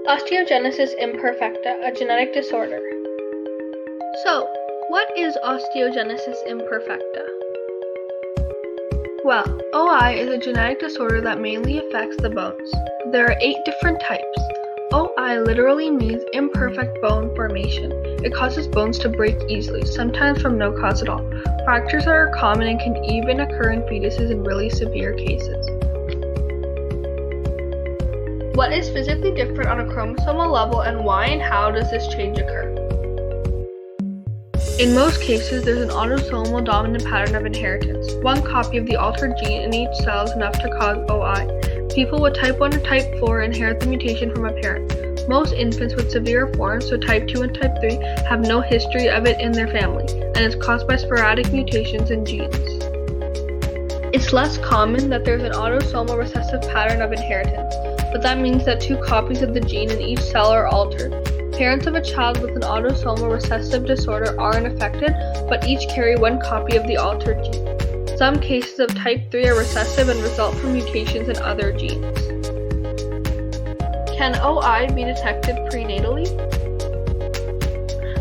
Osteogenesis imperfecta, a genetic disorder. So, what is osteogenesis imperfecta? Well, OI is a genetic disorder that mainly affects the bones. There are 8 different types. OI literally means imperfect bone formation. It causes bones to break easily, sometimes from no cause at all. Fractures are common and can even occur in fetuses in really severe cases. What is physically different on a chromosomal level, and why and how does this change occur? In most cases, there's an autosomal dominant pattern of inheritance. One copy of the altered gene in each cell is enough to cause OI. People with type 1 or type 4 inherit the mutation from a parent. Most infants with severe forms, so type 2 and type 3, have no history of it in their family, and is caused by sporadic mutations in genes. It's less common that there's an autosomal recessive pattern of inheritance, but that means that 2 copies of the gene in each cell are altered. Parents of a child with an autosomal recessive disorder aren't affected, but each carry 1 copy of the altered gene. Some cases of type 3 are recessive and result from mutations in other genes. Can OI be detected prenatally?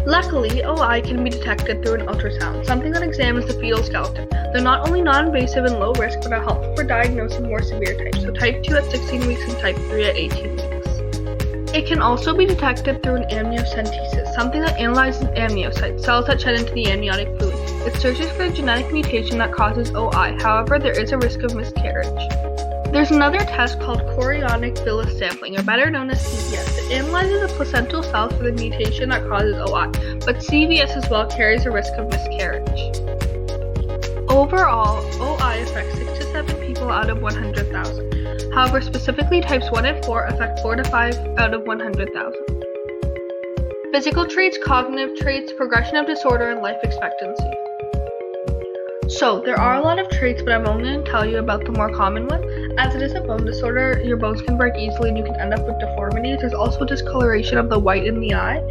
Luckily, OI can be detected through an ultrasound, something that examines the fetal skeleton. They're not only non-invasive and low risk, but are helpful for diagnosing more severe types, so type 2 at 16 weeks and type 3 at 18 weeks. It can also be detected through an amniocentesis, something that analyzes amniocytes, cells that shed into the amniotic fluid. It searches for the genetic mutation that causes OI, however, there is a risk of miscarriage. There's another test called chorionic villus sampling, or better known as CVS. It analyzes the placental cells for the mutation that causes OI, but CVS as well carries a risk of miscarriage. Overall, OI affects 6 to 7 people out of 100,000. However, specifically types 1 and 4 affect 4 to 5 out of 100,000. Physical traits, cognitive traits, progression of disorder, and life expectancy. So, there are a lot of traits, but I'm only going to tell you about the more common one. As it is a bone disorder, your bones can break easily and you can end up with deformities. There's also discoloration of the white in the eye,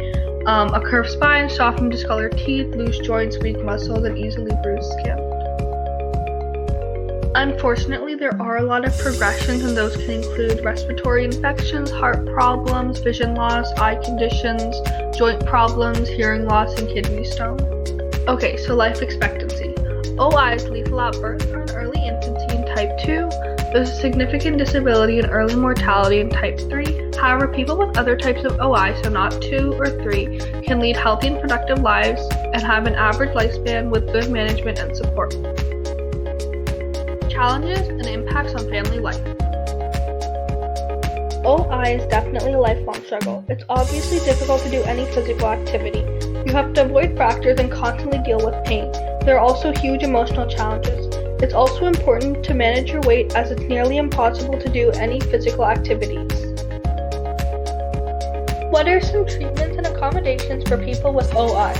a curved spine, soft and discolored teeth, loose joints, weak muscles, and easily bruised skin. Unfortunately, there are a lot of progressions, and those can include respiratory infections, heart problems, vision loss, eye conditions, joint problems, hearing loss, and kidney stone. Okay, so life expectancy. OI is lethal at birth or in early infancy in type 2. There's a significant disability and early mortality in type 3. However, people with other types of OI, so not 2 or 3, can lead healthy and productive lives and have an average lifespan with good management and support. Challenges and impacts on family life. OI is definitely a lifelong struggle. It's obviously difficult to do any physical activity. You have to avoid fractures and constantly deal with pain. There are also huge emotional challenges. It's also important to manage your weight, as it's nearly impossible to do any physical activities. What are some treatments and accommodations for people with OI?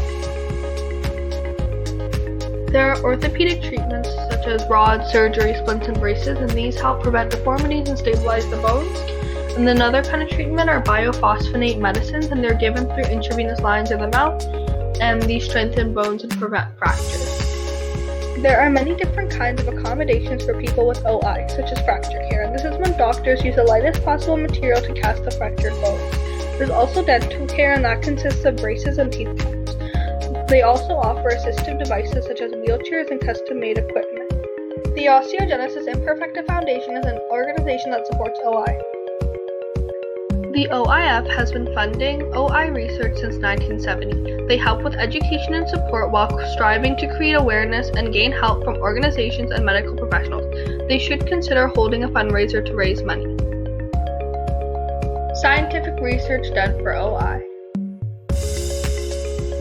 There are orthopedic treatments such as rods, surgery, splints, and braces, and these help prevent deformities and stabilize the bones. And another kind of treatment are biophosphonate medicines, and they're given through intravenous lines in the mouth, and these strengthen bones and prevent fractures. There are many different kinds of accommodations for people with OI, such as fracture care, and this is when doctors use the lightest possible material to cast the fractured bones. There's also dental care, and that consists of braces and teeth taps. They also offer assistive devices such as wheelchairs and custom-made equipment. The Osteogenesis Imperfecta Foundation is an organization that supports OI. The OIF has been funding OI research since 1970. They help with education and support while striving to create awareness and gain help from organizations and medical professionals. They should consider holding a fundraiser to raise money. Scientific research done for OI.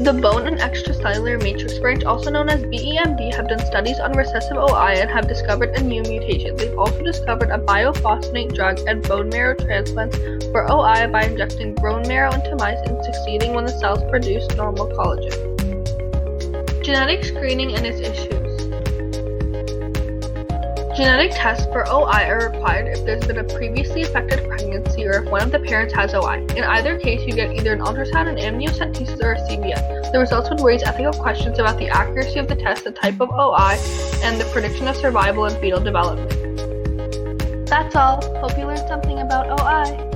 The Bone and Extracellular Matrix Branch, also known as BEMB, have done studies on recessive OI and have discovered a new mutation. They've also discovered a biophosphonate drug and bone marrow transplants for OI by injecting bone marrow into mice and succeeding when the cells produce normal collagen. Genetic screening and its issues. Genetic tests for OI are required if there's been a previously affected pregnancy or if one of the parents has OI. In either case, you get either an ultrasound, an amniocentesis, or a CVS. The results would raise ethical questions about the accuracy of the test, the type of OI, and the prediction of survival and fetal development. That's all. Hope you learned something about OI.